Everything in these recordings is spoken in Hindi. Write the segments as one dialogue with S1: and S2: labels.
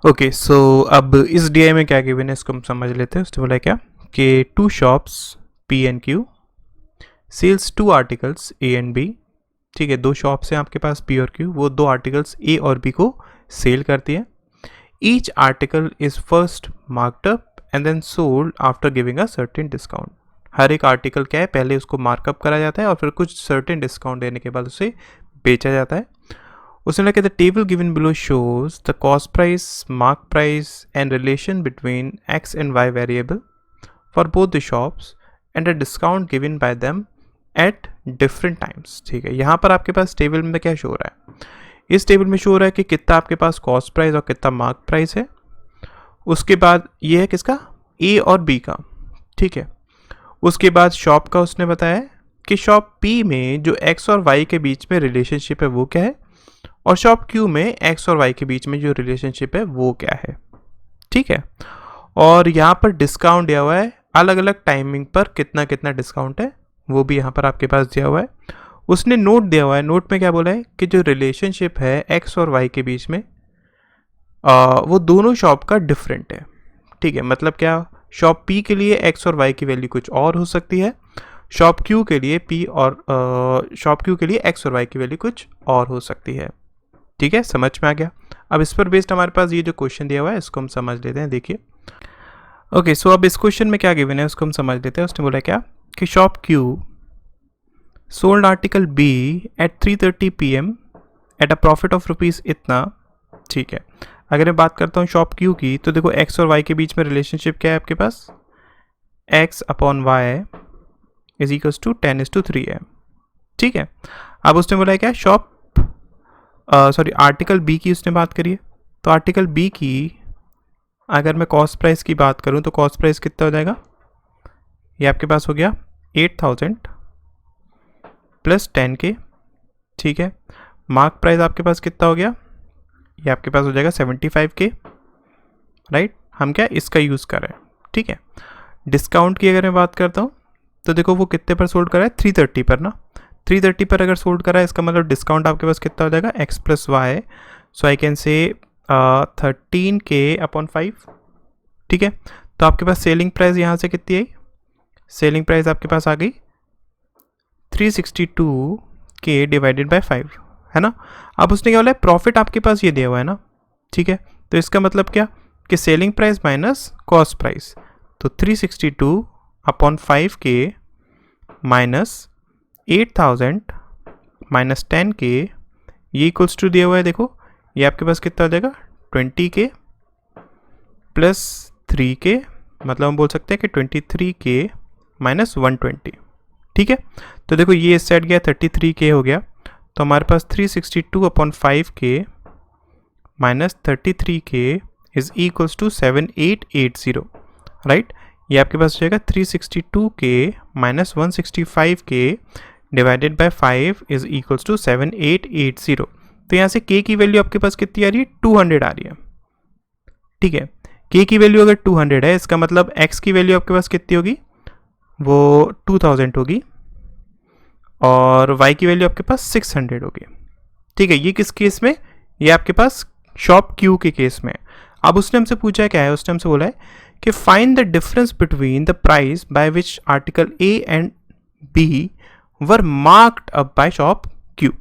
S1: ओके सो अब इस डी में क्या गिवन है इसको हम समझ लेते हैं। उसने बोला क्या कि two shops P and Q sells two articles A and B. ठीक है, दो शॉप्स हैं आपके पास पी और क्यू, वो दो आर्टिकल्स ए और बी को सेल करती है। Each article is first marked up and then sold after giving a certain discount. हर एक आर्टिकल क्या है, पहले उसको मार्कअप करा जाता है और फिर कुछ सर्टेन डिस्काउंट देने के बाद उसे बेचा जाता है। उसने लगा the table given below shows the cost price, mark price and relation between X and Y variable for both the shops and a discount given by them at different times. ठीक है, यहाँ पर आपके पास टेबल में क्या शो हो रहा है, इस टेबल में शो हो रहा है कि कितना आपके पास कॉस्ट प्राइस और कितना मार्क प्राइस है। उसके बाद ये है किसका, ए और बी का। ठीक है, उसके बाद शॉप का उसने बताया कि शॉप पी में जो एक्स और वाई के बीच में रिलेशनशिप है वो क्या है, और शॉप क्यू में एक्स और वाई के बीच में जो रिलेशनशिप है वो क्या है। ठीक है, और यहाँ पर डिस्काउंट दिया हुआ है, अलग अलग टाइमिंग पर कितना कितना डिस्काउंट है वो भी यहाँ पर आपके पास दिया हुआ है। उसने नोट दिया हुआ है, नोट में क्या बोला है कि जो रिलेशनशिप है एक्स और वाई के बीच में वो दोनों शॉप का डिफरेंट है। ठीक है, मतलब क्या, शॉप पी के लिए एक्स और वाई की वैल्यू कुछ और हो सकती है, शॉप क्यू के लिए पी और शॉप क्यू के लिए एक्स और वाई की वैल्यू कुछ और हो सकती है। ठीक है, समझ में आ गया। अब इस पर बेस्ड हमारे पास ये जो क्वेश्चन दिया हुआ है इसको हम समझ लेते हैं। देखिए ओके सो अब इस क्वेश्चन में क्या गिवन है उसको हम समझ लेते हैं। उसने बोला क्या कि shop Q sold article B at 3:30 PM at a profit of rupees इतना। ठीक है, अगर मैं बात करता हूँ शॉप क्यू की तो देखो एक्स और वाई के बीच में रिलेशनशिप क्या है आपके पास, X upon Y is equals to 10:3 है। ठीक है, अब उसने बोला है क्या शॉप आर्टिकल बी की उसने बात करी है, तो आर्टिकल बी की अगर मैं कॉस्ट प्राइस की बात करूं तो कॉस्ट प्राइस कितना हो जाएगा, ये आपके पास हो गया 8,000 प्लस 10K। ठीक है, मार्क प्राइस आपके पास कितना हो गया, ये आपके पास हो जाएगा 75K। राइट, हम क्या इसका यूज़ कर रहे हैं। ठीक है, डिस्काउंट की अगर मैं बात करता हूँ तो देखो वो कितने पर सोल्ड करा है, 330 पर ना, 330 पर अगर सोल्ड करा है इसका मतलब डिस्काउंट आपके पास कितना हो जाएगा, X plus Y, so I can say 13K/5। ठीक है, तो आपके पास सेलिंग प्राइस यहाँ से कितनी आई, सेलिंग प्राइस आपके पास आ गई 362K डिवाइडेड बाय 5, है ना। अब उसने क्या बोला है, प्रॉफिट आपके पास ये दिया हुआ है ना। ठीक है, तो इसका मतलब क्या कि selling price minus cost price, तो 362/5K माइनस 8,000 माइनस 10K, ये इक्वल्स टू दिया हुआ है। देखो ये आपके पास कितना हो जाएगा 20K प्लस 3K, मतलब हम बोल सकते हैं कि 23K माइनस 120। ठीक है, तो देखो ये इस साइड गया 33K हो गया, तो हमारे पास 362/5K minus 33K is equals to 7880। Right, ये आपके पास हो जाएगा 362K minus 165K divided by 5 is equals to 7880। तो यहाँ से K की वैल्यू आपके पास कितनी आ रही है, 200 आ रही है। ठीक है, K की वैल्यू अगर 200 है इसका मतलब X की वैल्यू आपके पास कितनी होगी, वो 2000 होगी, और Y की वैल्यू आपके पास 600 होगी। ठीक है, ये किस केस में, ये आपके पास शॉप क्यू के केस में। अब उसने हमसे पूछा है क्या है, उसने हमसे बोला है कि find the difference between the price by which article A and B were marked up by shop Q.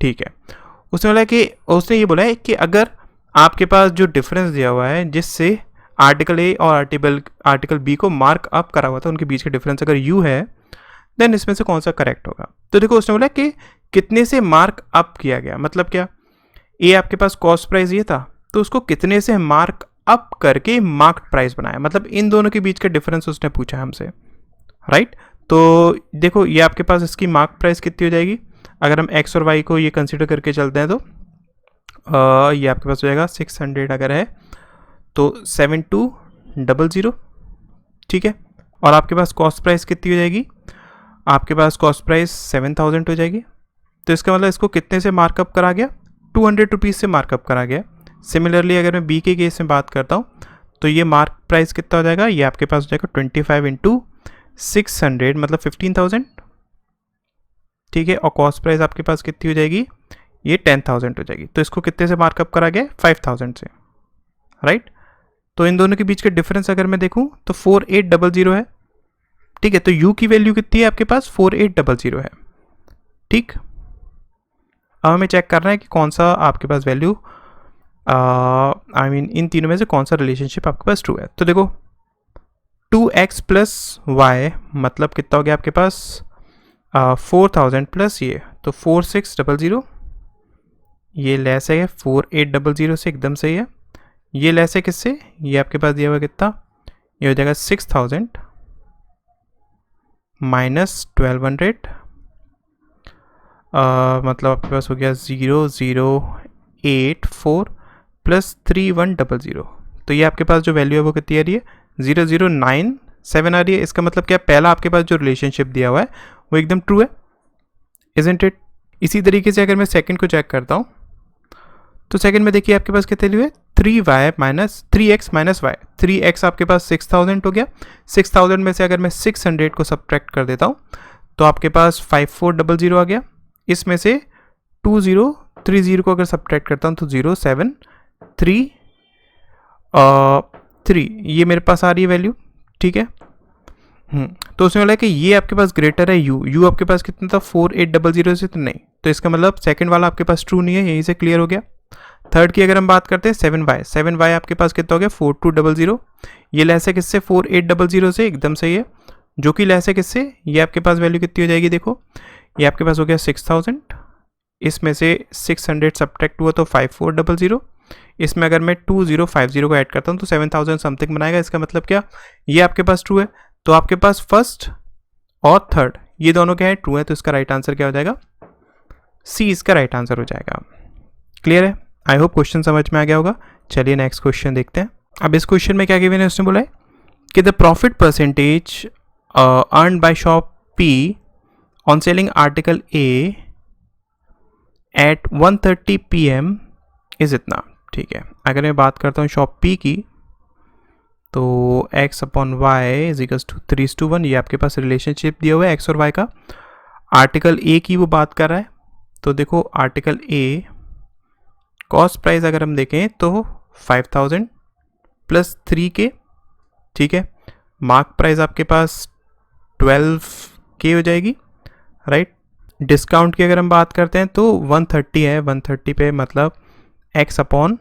S1: ठीक है, उसने बोला कि उसने ये बोला है कि अगर आपके पास जो डिफरेंस दिया हुआ है जिससे आर्टिकल ए और आर्टिकल बी को मार्क अप करा हुआ था, उनके बीच का डिफरेंस अगर यू है, देन इसमें से कौन सा करेक्ट होगा। तो देखो उसने बोला कि कितने से मार्क अप किया गया, मतलब क्या, ए आपके पास कॉस्ट प्राइस ये था तो उसको कितने से मार्क अप करके मार्क प्राइस बनाया, मतलब इन दोनों के बीच का डिफरेंस उसने पूछा हमसे। राइट, तो देखो ये आपके पास इसकी मार्क प्राइस कितनी हो जाएगी, अगर हम एक्स और वाई को ये कंसिडर करके चलते हैं तो ये आपके पास हो जाएगा 600 अगर है तो 7200। ठीक है, और आपके पास कॉस्ट प्राइस कितनी हो जाएगी, आपके पास कॉस्ट प्राइस 7000 हो जाएगी। तो इसका मतलब इसको कितने से मार्कअप करा गया, 200 रुपीज़ से मार्कअप करा गया। सिमिलरली अगर मैं बी के केस में बात करता हूँ तो ये मार्क प्राइस कितना हो जाएगा, ये आपके पास हो जाएगा 25 × 600 मतलब 15,000। ठीक है, और कॉस्ट प्राइस आपके पास कितनी हो जाएगी, ये 10,000 हो जाएगी। तो इसको कितने से मार्कअप करा गया, 5,000 से। राइट। तो इन दोनों के बीच का डिफरेंस अगर मैं देखूं तो 4800 है, ठीक है। तो u की वैल्यू कितनी है आपके पास, 4800 है, ठीक। अब हमें चेक करना है कि कौन सा आपके पास वैल्यू इन तीनों में से कौन सा रिलेशनशिप आपके पास ट्रू है। तो देखो 2x प्लस वाई मतलब कितना हो गया आपके पास 4000 प्लस ये, तो 4600, ये लेस है 4800 से, एकदम सही है। ये लेस है किससे, ये आपके पास दिया हुआ कितना, ये हो जाएगा 6000 माइनस 1200, मतलब आपके पास हो गया 0084 प्लस 3100। तो ये आपके पास जो वैल्यू है वो कितनी आ रही है, 0097 आ रही है। इसका मतलब क्या, पहला आपके पास जो रिलेशनशिप दिया हुआ है वो एकदम ट्रू है, इजंट इट। इसी तरीके से अगर मैं सेकंड को चेक करता हूँ तो सेकंड में देखिए आपके पास कितनी वैल्यू है, 3x माइनस वाई। 3x आपके पास 6000 हो गया, 6000 में से अगर मैं 600 को सब्ट्रैक्ट कर देता हूँ तो आपके पास 5400 आ गया। इसमें से 2030 को अगर सब्ट्रैक्ट करता हूँ तो 0733, ये मेरे पास आ रही है वैल्यू, ठीक है। तो उसमें बोला है कि ये आपके पास ग्रेटर है u आपके पास कितना था 4800 से, तो नहीं, तो इसका मतलब सेकंड वाला आपके पास ट्रू नहीं है, यहीं से क्लियर हो गया। थर्ड की अगर हम बात करते हैं 7y आपके पास कितना हो गया 4200, ये लेस है किससे 4800 से, एकदम सही है। जो कि लेस है किससे, ये आपके पास वैल्यू कितनी हो जाएगी, देखो ये आपके पास हो गया 6000, इसमें से 600 सब्ट्रैक्ट हुआ तो 5400, इसमें अगर मैं 2050 को ऐड करता हूँ तो 7000 समथिंग बनाएगा। इसका मतलब क्या, ये आपके पास ट्रू है। तो आपके पास फर्स्ट और थर्ड ये दोनों क्या है, ट्रू है। तो इसका राइट आंसर क्या हो जाएगा, सी इसका राइट आंसर हो जाएगा। क्लियर है, आई होप क्वेश्चन समझ में आ गया होगा। चलिए नेक्स्ट क्वेश्चन देखते हैं। अब इस क्वेश्चन में क्या गिवन है, उसने बोला है कि the profit percentage earn by shop P on selling article A at 1:30 PM is इतना, ठीक है। अगर मैं बात करता हूँ शॉप पी की तो x upon Y is equals to 3:1, ये आपके पास रिलेशनशिप दिया हुआ है x और y का। आर्टिकल ए की वो बात कर रहा है, तो देखो आर्टिकल ए कॉस्ट प्राइस अगर हम देखें तो 5000 प्लस 3K, ठीक है। मार्क प्राइस आपके पास 12K हो जाएगी, राइट। डिस्काउंट की अगर हम बात करते हैं तो 130 है, 130 पे मतलब x अपॉन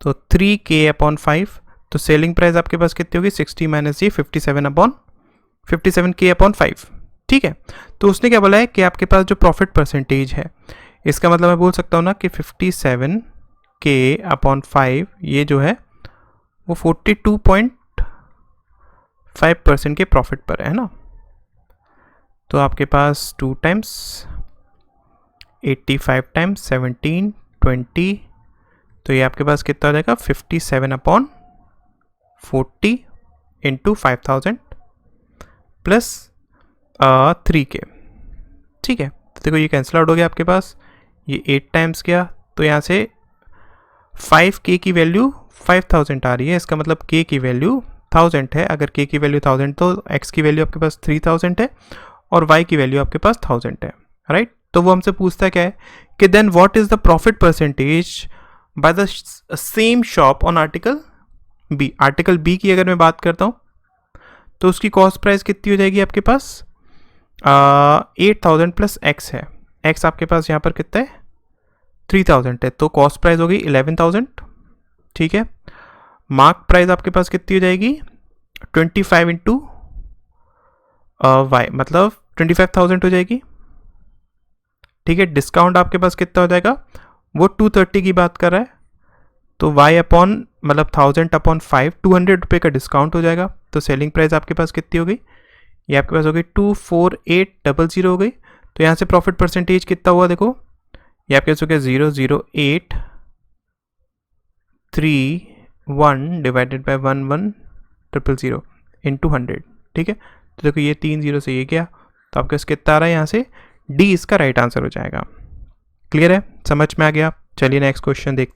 S1: तो 3K अपॉन 5, तो सेलिंग प्राइस आपके पास कितनी होगी 60 माइनस ये 57K अपॉन 5, ठीक है। तो उसने क्या बोला है कि आपके पास जो प्रॉफिट परसेंटेज है, इसका मतलब मैं बोल सकता हूँ ना कि 57K अपॉन 5 ये जो है वो 42.5% के प्रॉफिट पर है ना। तो आपके पास 2 टाइम्स 85 टाइम्स 17 20, तो ये आपके पास कितना हो जाएगा 57 अपॉन 40 इंटू 5000 प्लस 3K, ठीक है। तो देखो ये कैंसिल आउट हो गया आपके पास, ये 8 टाइम्स गया, तो यहाँ से 5K की वैल्यू 5000 आ रही है। इसका मतलब K की वैल्यू 1000 है। अगर K की वैल्यू 1000 तो X की वैल्यू आपके पास 3000 है और Y की वैल्यू आपके पास 1000 है, राइट। तो वो हमसे पूछता क्या है कि then what is the profit percentage by the same shop on article B. Article B की अगर मैं बात करता हूँ तो उसकी कॉस्ट प्राइस कितनी हो जाएगी आपके पास 8000 प्लस x है। x आपके पास यहाँ पर कितना है 3000 है, तो कॉस्ट प्राइस होगी 11000, ठीक है। मार्क प्राइस आपके पास कितनी हो जाएगी 25 इंटू वाई, मतलब 25000 हो जाएगी, ठीक है। डिस्काउंट आपके पास कितना हो जाएगा, वो 230 की बात कर रहा है, तो y अपॉन मतलब 1000 अपॉन 5 200 रुपये का डिस्काउंट हो जाएगा। तो सेलिंग प्राइस आपके पास कितनी हो गई, ये आपके पास हो गई 24800 हो गई। तो यहाँ से प्रॉफिट परसेंटेज कितना हुआ, देखो ये आपके पास हो गया 00831 डिवाइडेड बाय 11000 इंटू 100, ठीक है। तो देखो ये 3 0 से ये गया, तो आपके पास कितना आ रहा है, यहाँ से डी इसका राइट आंसर हो जाएगा। क्लियर है, समझ में आ गया। चलिए नेक्स्ट क्वेश्चन देखते हैं।